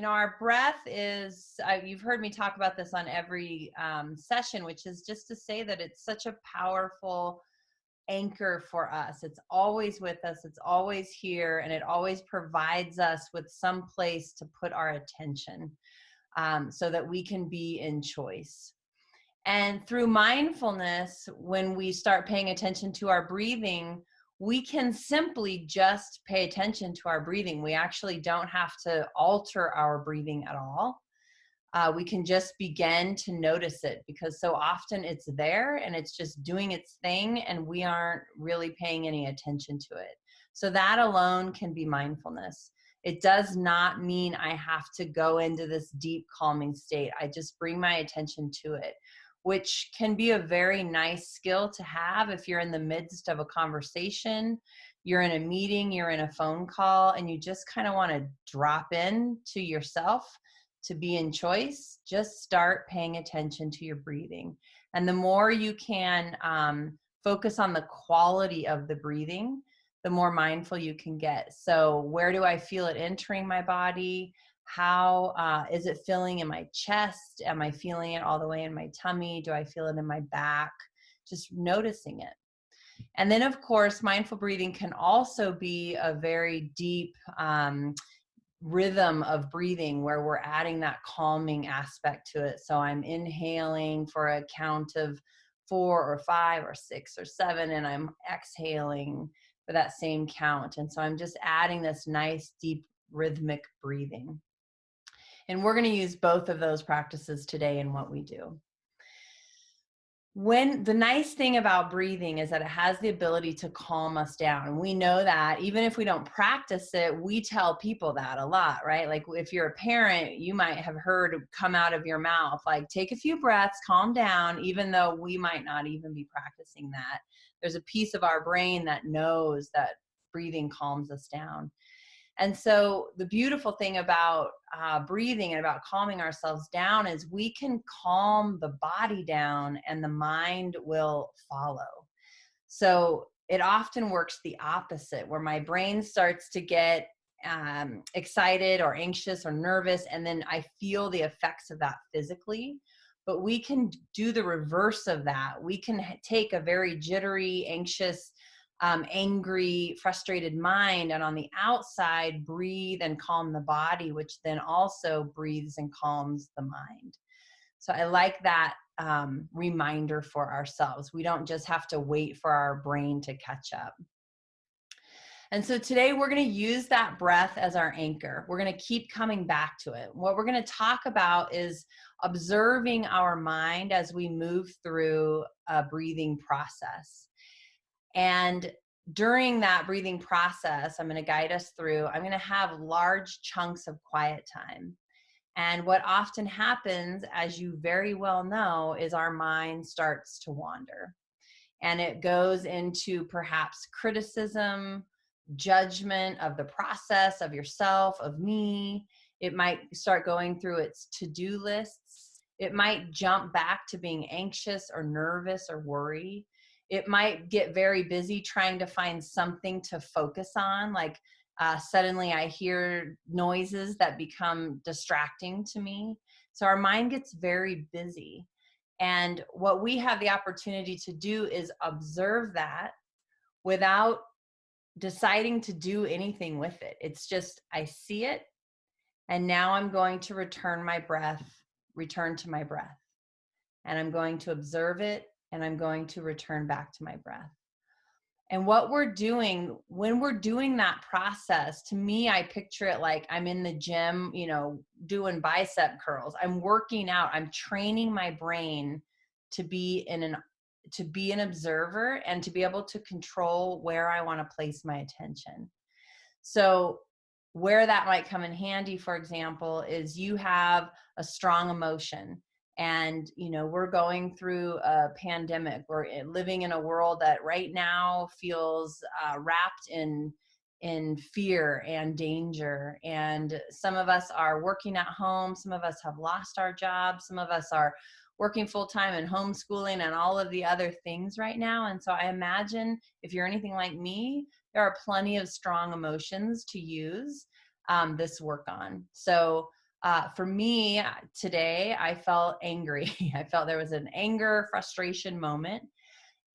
Our breath is, you've heard me talk about this on every session, which is just to say that it's such a powerful anchor for us. It's always with us, it's always here, and it always provides us with some place to put our attention so that we can be in choice. And through mindfulness, when we start paying attention to our breathing, we can simply just pay attention to our breathing. We actually don't have to alter our breathing at all. We can just begin to notice it, because so often it's there and it's just doing its thing and we aren't really paying any attention to it. So that alone can be mindfulness. It does not mean I have to go into this deep calming state. I just bring my attention to it, which can be a very nice skill to have if you're in the midst of a conversation, you're in a meeting, you're in a phone call, and you just kind of want to drop in to yourself to be in choice. Just start paying attention to your breathing. And the more you can focus on the quality of the breathing, the more mindful you can get. So where do I feel it entering my body? How is it feeling in my chest? Am I feeling it all the way in my tummy? Do I feel it in my back? Just noticing it. And then, of course, mindful breathing can also be a very deep rhythm of breathing where we're adding that calming aspect to it. So I'm inhaling for a count of 4 or 5 or 6 or 7, and I'm exhaling for that same count. And so I'm just adding this nice, deep, rhythmic breathing. And we're going to use both of those practices today in what we do. When the nice thing about breathing is that it has the ability to calm us down. And we know that even if we don't practice it, we tell people that a lot, right? Like if you're a parent, you might have heard come out of your mouth, like, take a few breaths, calm down, even though we might not even be practicing that. There's a piece of our brain that knows that breathing calms us down. And so the beautiful thing about breathing and about calming ourselves down is we can calm the body down and the mind will follow. So it often works the opposite, where my brain starts to get excited or anxious or nervous, and then I feel the effects of that physically. But we can do the reverse of that. We can take a very jittery, anxious, angry, frustrated mind, and on the outside breathe and calm the body, which then also breathes and calms the mind. So I like that reminder for ourselves. We don't just have to wait for our brain to catch up. And so today we're going to use that breath as our anchor. We're going to keep coming back to it. What we're going to talk about is observing our mind as we move through a breathing process. And during that breathing process, I'm going to guide us through, I'm going to have large chunks of quiet time. And what often happens, as you very well know, is our mind starts to wander. And it goes into perhaps criticism, judgment of the process, of yourself, of me. It might start going through its to-do lists. It might jump back to being anxious or nervous or worried. It might get very busy trying to find something to focus on, like suddenly I hear noises that become distracting to me. So our mind gets very busy. And what we have the opportunity to do is observe that without deciding to do anything with it. It's just, I see it, and now I'm going to return to my breath. And I'm going to observe it, and I'm going to return back to my breath. And what we're doing, when we're doing that process, to me, I picture it like I'm in the gym, doing bicep curls. I'm working out. I'm training my brain to be an observer and to be able to control where I want to place my attention. So where that might come in handy, for example, is you have a strong emotion. And, we're going through a pandemic. We're living in a world that right now feels wrapped in fear and danger. And some of us are working at home. Some of us have lost our jobs. Some of us are working full-time and homeschooling and all of the other things right now. And so I imagine if you're anything like me, there are plenty of strong emotions to use. this work on. So for me today, I felt angry. I felt there was an anger, frustration moment.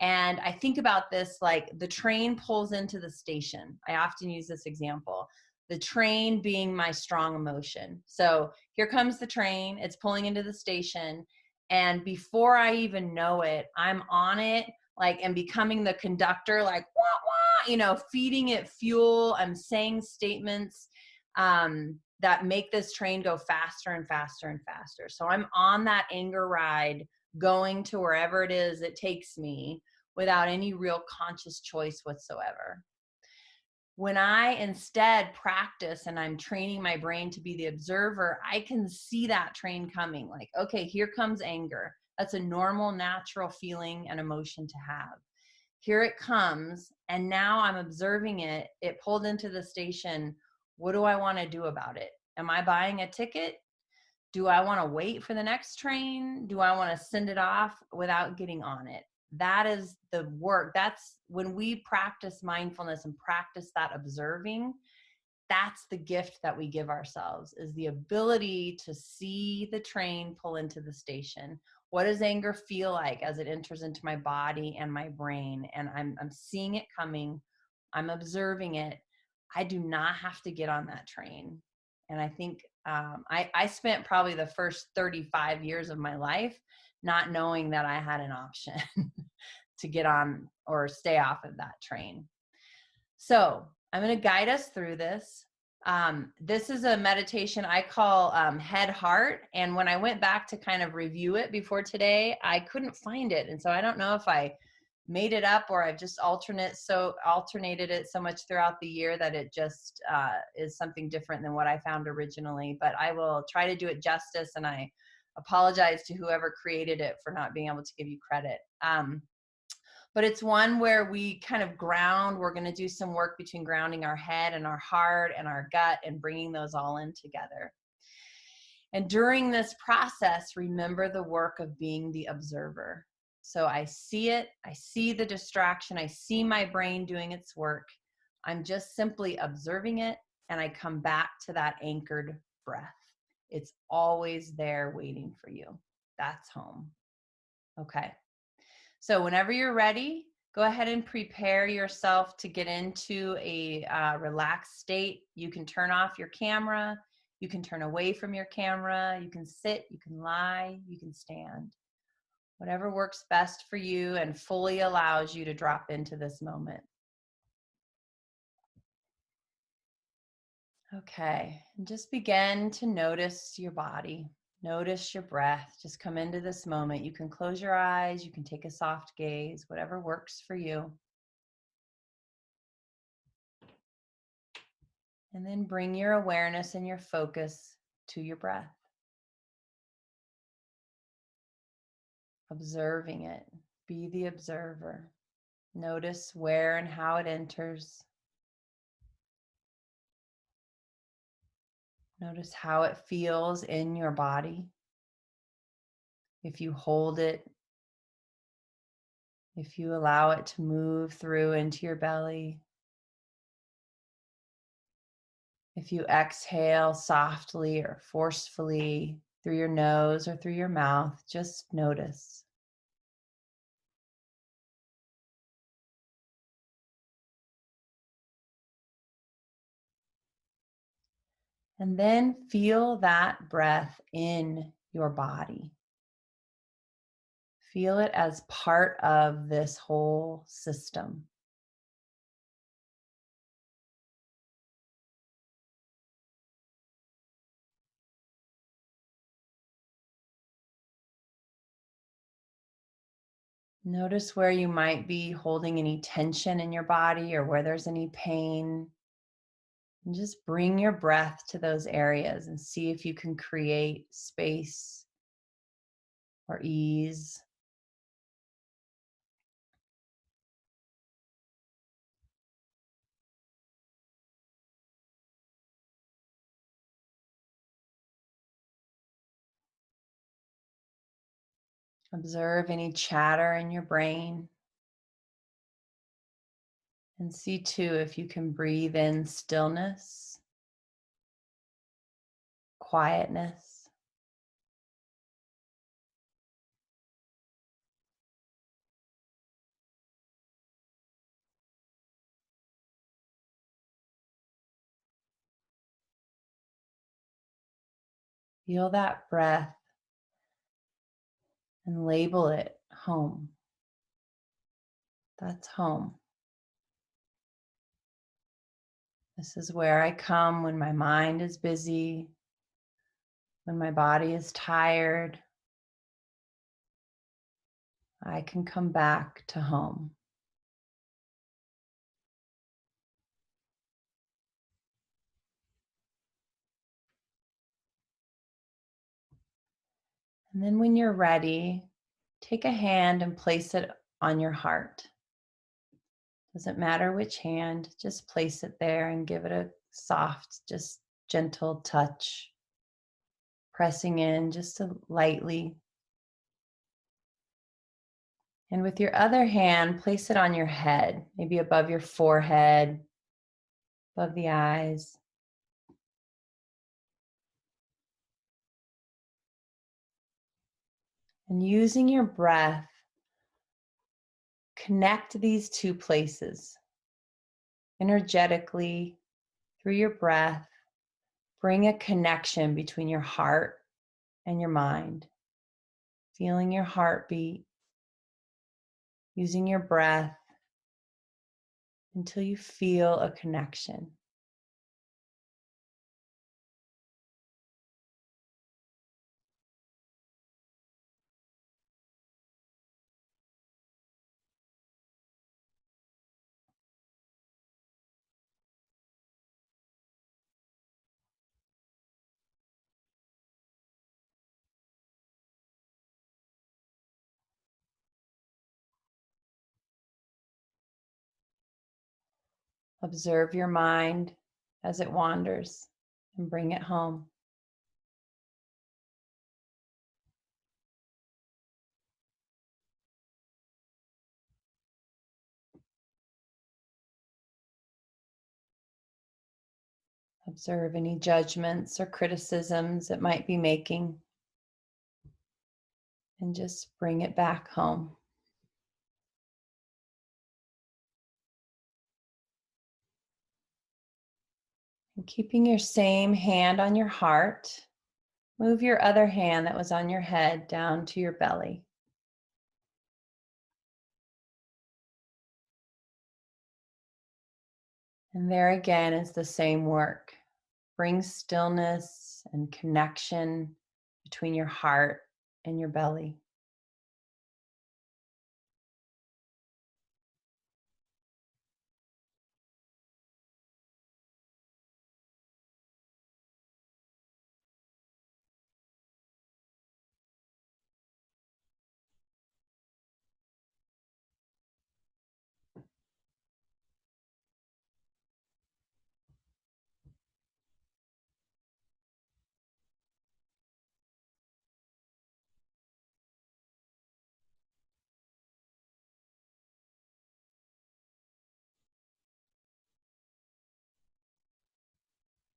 And I think about this like the train pulls into the station. I often use this example. The train being my strong emotion. So here comes the train, it's pulling into the station. And before I even know it, I'm on it, like, and becoming the conductor, like, wah, wah, feeding it fuel. I'm saying statements that make this train go faster and faster and faster. So I'm on that anger ride, going to wherever it is it takes me without any real conscious choice whatsoever. When I instead practice and I'm training my brain to be the observer, I can see that train coming. Like, okay, here comes anger. That's a normal, natural feeling and emotion to have. Here it comes. And now I'm observing it. It pulled into the station. What do I want to do about it? Am I buying a ticket? Do I want to wait for the next train? Do I want to send it off without getting on it? That is the work. That's when we practice mindfulness and practice that observing. That's the gift that we give ourselves, is the ability to see the train pull into the station. What does anger feel like as it enters into my body and my brain? And I'm seeing it coming. I'm observing it. I do not have to get on that train. And I think I spent probably the first 35 years of my life not knowing that I had an option to get on or stay off of that train. So I'm going to guide us through this. This is a meditation I call head heart. And when I went back to kind of review it before today, I couldn't find it. And so I don't know if I made it up or I've just alternated it so much throughout the year that it just is something different than what I found originally. But I will try to do it justice, and I apologize to whoever created it for not being able to give you credit. But it's one where we kind of ground. We're going to do some work between grounding our head and our heart and our gut and bringing those all in together. And during this process, remember the work of being the observer. So I see it, I see the distraction, I see my brain doing its work. I'm just simply observing it, and I come back to that anchored breath. It's always there waiting for you. That's home. Okay. So whenever you're ready, go ahead and prepare yourself to get into a relaxed state. You can turn off your camera. You can turn away from your camera. You can sit, you can lie, you can stand. Whatever works best for you and fully allows you to drop into this moment. Okay, and just begin to notice your body. Notice your breath. Just come into this moment. You can close your eyes. You can take a soft gaze, whatever works for you. And then bring your awareness and your focus to your breath. Observing it. Be the observer. Notice where and how it enters. Notice how it feels in your body. If you hold it, if you allow it to move through into your belly. If you exhale softly or forcefully through your nose or through your mouth, just notice. And then feel that breath in your body. Feel it as part of this whole system. Notice where you might be holding any tension in your body or where there's any pain. And just bring your breath to those areas and see if you can create space or ease. Observe any chatter in your brain. And see too if you can breathe in stillness quietness. Feel that breath and label it home. That's home. This is where I come when my mind is busy, when my body is tired. I can come back to home. And then when you're ready, take a hand and place it on your heart. Doesn't matter which hand, just place it there and give it a soft, just gentle touch. Pressing in just lightly. And with your other hand, place it on your head, maybe above your forehead, above the eyes. And using your breath, connect these two places energetically through your breath. Bring a connection between your heart and your mind. Feeling your heartbeat, using your breath until you feel a connection. Observe your mind as it wanders and bring it home. Observe any judgments or criticisms it might be making, and just bring it back home. And keeping your same hand on your heart, move your other hand that was on your head down to your belly. And there again is the same work. Bring stillness and connection between your heart and your belly.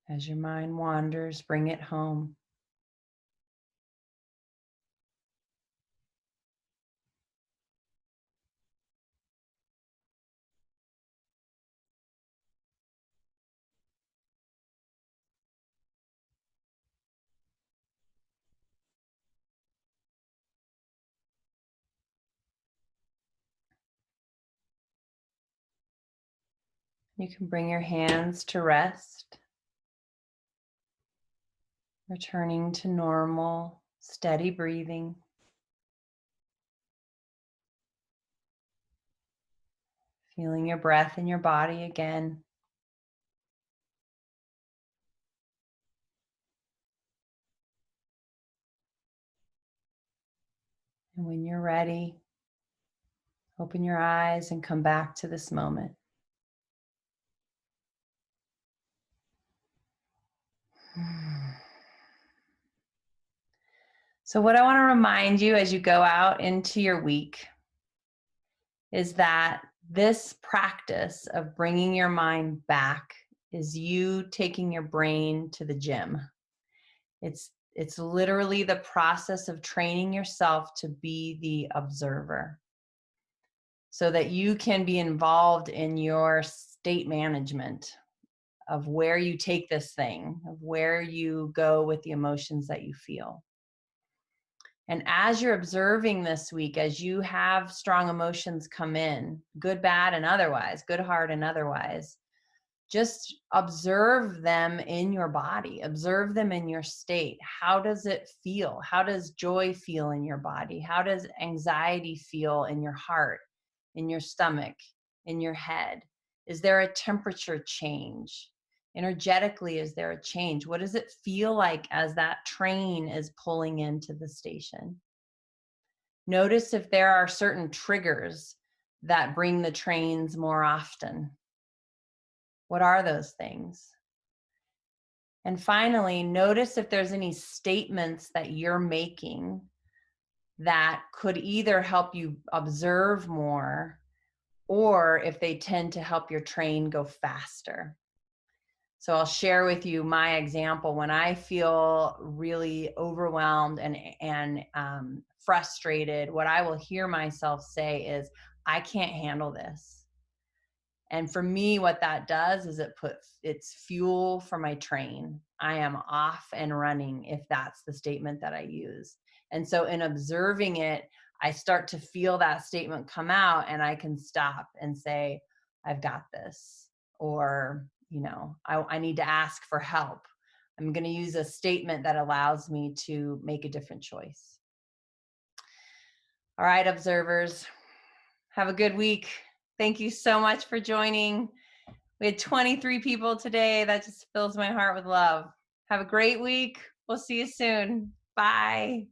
As your mind wanders, bring it home. You can bring your hands to rest, returning to normal, steady breathing. Feeling your breath in your body again. And when you're ready, open your eyes and come back to this moment. So what I want to remind you as you go out into your week is that this practice of bringing your mind back is you taking your brain to the gym. It's literally the process of training yourself to be the observer so that you can be involved in your state management of where you take this thing, of where you go with the emotions that you feel. And as you're observing this week, as you have strong emotions come in, good, bad, and otherwise, good, hard, and otherwise, just observe them in your body, observe them in your state. How does it feel? How does joy feel in your body? How does anxiety feel in your heart, in your stomach, in your head? Is there a temperature change? Energetically, is there a change? What does it feel like as that train is pulling into the station? Notice if there are certain triggers that bring the trains more often. What are those things? And finally, notice if there's any statements that you're making that could either help you observe more or if they tend to help your train go faster. So I'll share with you my example. When I feel really overwhelmed and frustrated, what I will hear myself say is, I can't handle this. And for me, what that does is it's fuel for my train. I am off and running if that's the statement that I use. And so in observing it, I start to feel that statement come out and I can stop and say, I've got this. Or, I need to ask for help. I'm going to use a statement that allows me to make a different choice. All right, observers, have a good week. Thank you so much for joining. We had 23 people today. That just fills my heart with love. Have a great week. We'll see you soon. Bye.